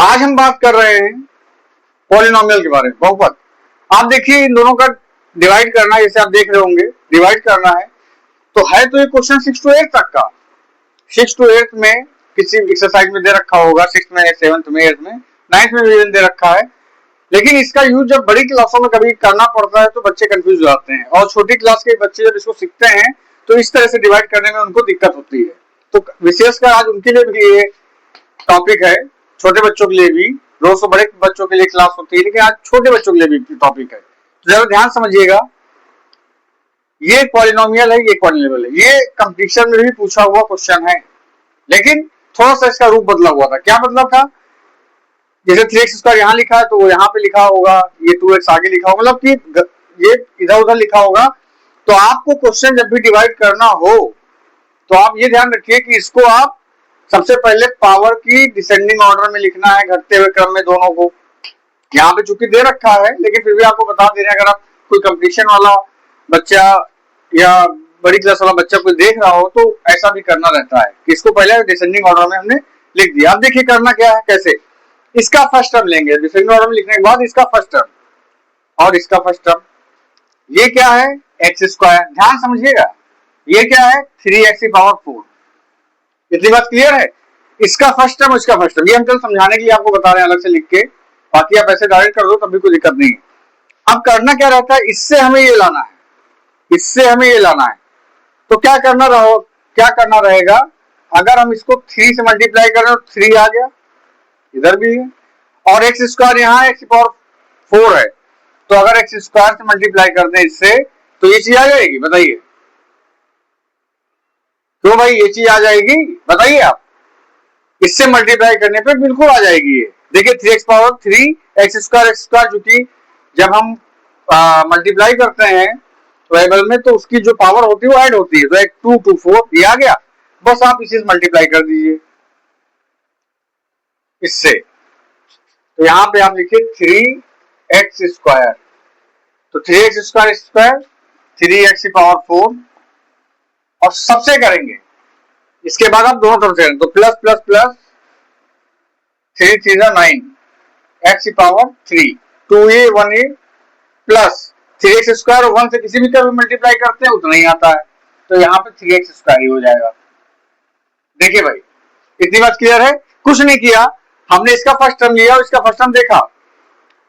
आज हम बात कर रहे हैं पॉलिनोमियल के बारे में, बहुपद। आप देखिए इन दोनों का डिवाइड करना, जैसे आप देख रहे होंगे डिवाइड करना है तो ये क्वेश्चन 6 to 8 तक का, 6 to 8 में किसी एक्सरसाइज में दे रखा होगा, 6th में, 7th में, 8th में, 9th में भी दे रखा है। लेकिन इसका यूज जब बड़ी क्लासों में कभी करना पड़ता है तो बच्चे कंफ्यूज हो जाते हैं, और छोटी क्लास के बच्चे जब इसको सीखते हैं तो इस तरह से डिवाइड करने में उनको दिक्कत होती है। तो विशेषकर आज उनके लिए भी ये टॉपिक है, छोटे बच्चों के लिए भी। रोज तो बड़े बच्चों के लिए क्लास होती है, लेकिन आज छोटे बच्चों के लिए भी टॉपिक है, तो जरा ध्यान समझिएगा। ये पॉलिनोमियल है, ये पॉलिनोमियल है, ये कंपटीशन में भी पूछा हुआ क्वेश्चन है, लेकिन थोड़ा सा इसका रूप बदला हुआ था। क्या बदला था? जैसे 3x² यहाँ लिखा है तो वो यहाँ पे लिखा होगा, ये 2x आगे लिखा होगा, मतलब कि ये इधर उधर लिखा होगा। तो आपको क्वेश्चन जब भी डिवाइड करना हो तो आप ये ध्यान रखिए कि इसको आप सबसे पहले पावर की डिसेंडिंग ऑर्डर में लिखना है, घटते हुए क्रम में दोनों को। यहाँ पे चूंकि दे रखा है, लेकिन फिर भी आपको बता दे रहे हैं, अगर आप कोई कंपटीशन वाला बच्चा या बड़ी क्लास वाला बच्चा कोई देख रहा हो तो ऐसा भी करना रहता है कि इसको पहले डिसेंडिंग ऑर्डर में हमने लिख दिया। अब देखिए करना क्या है, कैसे। इसका फर्स्ट टर्म लेंगे, डिसेंडिंग ऑर्डर में लिखने के बाद इसका फर्स्ट टर्म और इसका फर्स्ट टर्म। ये क्या है? x²। ध्यान समझिएगा, ये क्या है? 3x⁴। इतनी बात क्लियर है? इसका फर्स्ट टर्म, इसका फर्स्ट टर्म, ये हम कल समझाने के लिए आपको बता रहे हैं अलग से लिख के, बाकी आप ऐसे डायरेक्ट कर दो तब भी कोई दिक्कत नहीं है। अब करना क्या रहता है, इससे हमें ये लाना है, इससे हमें ये लाना है। तो क्या करना रहेगा, अगर हम इसको 3 से मल्टीप्लाई करें तो 3 आ गया, इधर भी है, और x² यहाँ x⁴ है, तो अगर x² से मल्टीप्लाई कर दें इससे तो ये चीज आ जाएगी, बताइए क्यों भाई ये चीज आ जाएगी, बताइए आप। इससे मल्टीप्लाई करने पे बिल्कुल आ जाएगी ये। देखिए 3x⁴, x², चूंकि जब हम मल्टीप्लाई करते हैं वेरिएबल में तो उसकी जो पावर होती है वो ऐड होती है, तो 2 to 4 ये आ गया, बस आप इसे मल्टीप्लाई कर दीजिए इससे। तो यहां पे आप लिखिए 3x², तो 3x², 3x⁴, और सबसे करेंगे, इसके बाद आप दोनों तरफ से करेंगे, तो plus plus plus 3 3 9 x⁴, 2a 1a plus 3x² और 1 से किसी भी तरफ मल्टीप्लाई करते हैं उतना ही आता है, तो यहाँ पे 3x² ही हो जाएगा। देखिए भाई इतनी बात क्लियर है? कुछ नहीं किया, हमने इसका फर्स्ट टर्म लिया और इसका फर्स्ट टर्म देखा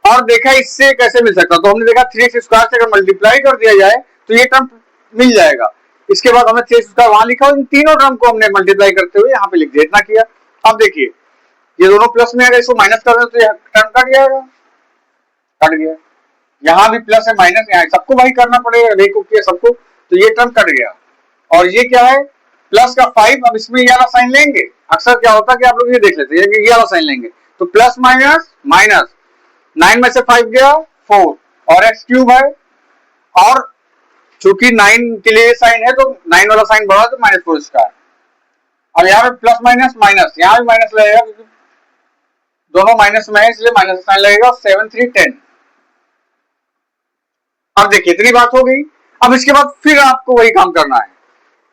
और देखा इससे कैसे मिल सकता, तो हमने देखा 3x² से अगर मल्टीप्लाई कर दिया जाए तो ये टर्म मिल जाएगा। इसके बाद हमने 3x² वहां लिखा और इन तीनों टर्म को हमने मल्टीप्लाई करते हुए यहाँ पे लिख दिया, इतना किया। अब देखिए ये दोनों प्लस में, अगर इसको माइनस कर दे तो ये टर्म कट जाएगा, कट गया। यहाँ भी प्लस है माइनस, यहाँ सबको भाई करना पड़ेगा, देखो किया सबको, तो ये टर्म कट गया। और ये क्या है? प्लस का 5, अब इसमें ये वाला साइन लेंगे। अक्सर क्या होता है कि आप लोग ये देख लेते हैं, ये वाला साइन लेंगे, तो प्लस माइनस माइनस, 9 में से 5 गया 4, और x³ है, और चूंकि 9 के लिए साइन है तो 9 वाला साइन बढ़ा तो -4²। अब यहाँ पे प्लस माइनस माइनस, यहाँ भी माइनस लगेगा क्योंकि दोनों माइनस में है, इसलिए माइनस साइन लगेगा, 7 3 10। अब देखिए इतनी बात हो गई। अब इसके बाद फिर आपको वही काम करना है,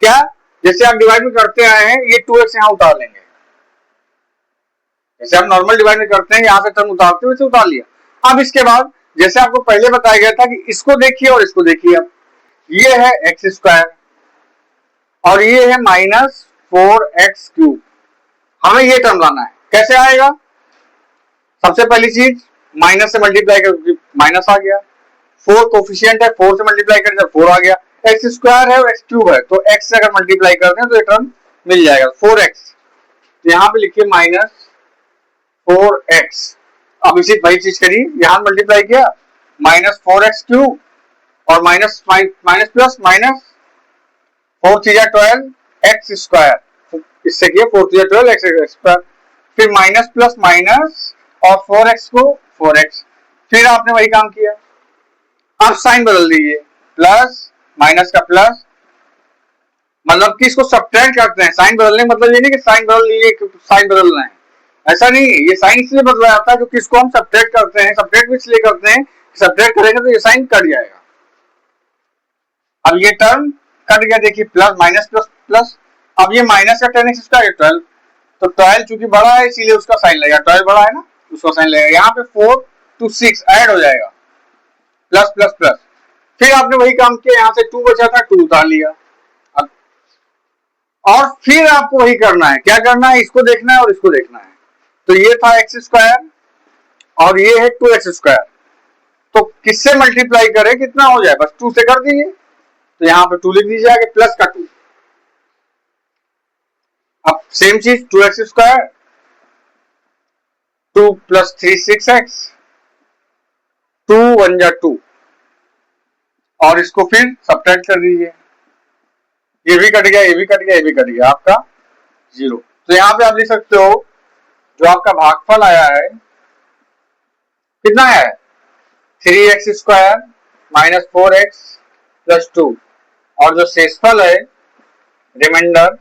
क्या? जैसे आप डिवाइड में करते आए हैं, ये 2x यहाँ उतार लेंगे, जैसे आप नॉर्मल डिवाइड में करते हैं, यहाँ से टर्म उतारते हुए उतार लिया। अब इसके बाद जैसे आपको पहले बताया गया था कि इसको देखिए और इसको देखिए, अब ये है x² और ये है -4x³। हमें ये टर्म लाना है, कैसे आएगा? सबसे पहली चीज माइनस से मल्टीप्लाई कर, माइनस आ गया, 4 कोफिशिएंट है, 4 से मल्टीप्लाई करें तो 4 आ गया, x² है और x³ है, तो x से अगर मल्टीप्लाई करते हैं तो ये टर्म मिल जाएगा 4x, तो यहाँ पे लिखिए -4x। अब इसी वही चीज करिए, यहाँ मल्टीप्लाई किया, -4x³ और माइनस प्लस माइनस 4 3 12 x², इससे किया 4 3 12 x², फिर माइनस प्लस माइनस और 4x को 4x, फिर आपने वही काम किया। अब साइन बदल दीजिए, प्लस माइनस का प्लस, मतलब कि इसको सब्ट्रैक्ट करते हैं। साइन बदलने का मतलब ये नहीं कि साइन बदल लीजिए, साइन बदलना है, ऐसा नहीं। ये साइन इसलिए बदला जाता है क्योंकि इसको हम सब्ट्रैक्ट करते हैं, सब्ट्रैक्ट भी इसलिए करते हैं, सब्ट्रैक्ट करेंगे तो ये साइन कट जाएगा। अब ये टर्म कट गया, देखिए प्लस माइनस प्लस प्लस, अब ये माइनस का 10x² 12, तो 12 चूंकि बड़ा है इसीलिए उसका साइन लगेगा, 12 बड़ा है ना, उसका साइन लगेगा। यहाँ पे 4 to 6 ऐड हो जाएगा, प्लस प्लस प्लस। फिर आपने वही काम किया, यहाँ से 2 बचा था, 2 उतार लिया। अब और फिर आपको वही करना है, क्या करना है, इसको देखना है और इसको देखना है। तो ये था एक्स स्क्वायर और ये है 2x स्क्वायर। तो किससे मल्टीप्लाई करें, कितना हो जाए, बस 2 से कर दीजिए। तो यहाँ पे 2 लिख दीजिए आगे, प्लस का 2। अब सेम चीज 2x स्क्वायर, 2 प्लस 3 6x, 2 1 जा 2 और इसको फिर सब्ट्रैक्ट कर दीजिए। ये भी कट गया, ये भी कट गया, ये भी कट गया, आपका 0। तो यहाँ पे आप लिख सकते हो जो आपका भागफल आया है कितना है, 3x square minus 4x plus 2 और जो शेषफल है रिमाइंडर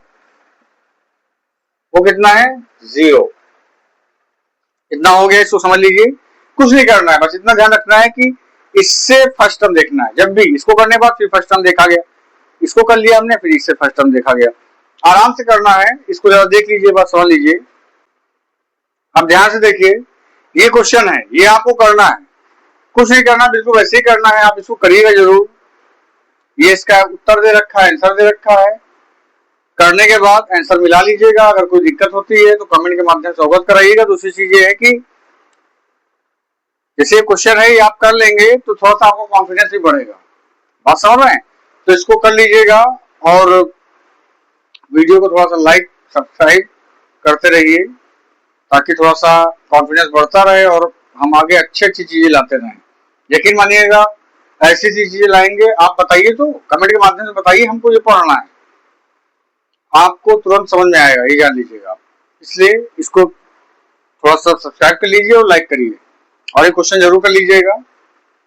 वो कितना है 0। इतना हो गया, इसको समझ लीजिए। कुछ नहीं करना है, बस इतना ध्यान रखना है कि इससे फर्स्ट टर्म देखना है। जब भी इसको करने के बाद फिर फर्स्ट टर्म देखा गया, इसको कर लिया हमने, फिर इससे फर्स्ट टर्म देखा गया। आराम से करना है, इसको जरा देख लीजिए, बात समझ लीजिए। अब ध्यान से देखिए, ये क्वेश्चन है, ये आपको करना है, कुछ नहीं करना, बिल्कुल वैसे ही करना है। आप इसको करिएगा जरूर। ये इसका उत्तर दे रखा है, आंसर दे रखा है। करने के बाद आंसर मिला लीजिएगा। अगर कोई दिक्कत होती है तो कमेंट के माध्यम से अवगत कराइएगा। दूसरी चीज ये है कि जैसे क्वेश्चन है ये आप कर लेंगे तो थोड़ा सा आपको कॉन्फिडेंस भी बढ़ेगा। बात समझ रहे हैं? तो इसको कर लीजिएगा और वीडियो को थोड़ा सा लाइक सब्सक्राइब करते रहिए ताकि थोड़ा सा कॉन्फिडेंस बढ़ता रहे और हम आगे अच्छी चीजें लाते रहें। यकीन मानिएगा, ऐसी चीजें लाएंगे। आप बताइए, तो कमेंट के माध्यम से बताइए हमको ये पढ़ना है, आपको तुरंत समझ में आएगा, ये जान लीजिएगा आप। इसलिए इसको थोड़ा सा सब्सक्राइब कर लीजिए और लाइक करिए और ये क्वेश्चन जरूर कर लीजिएगा।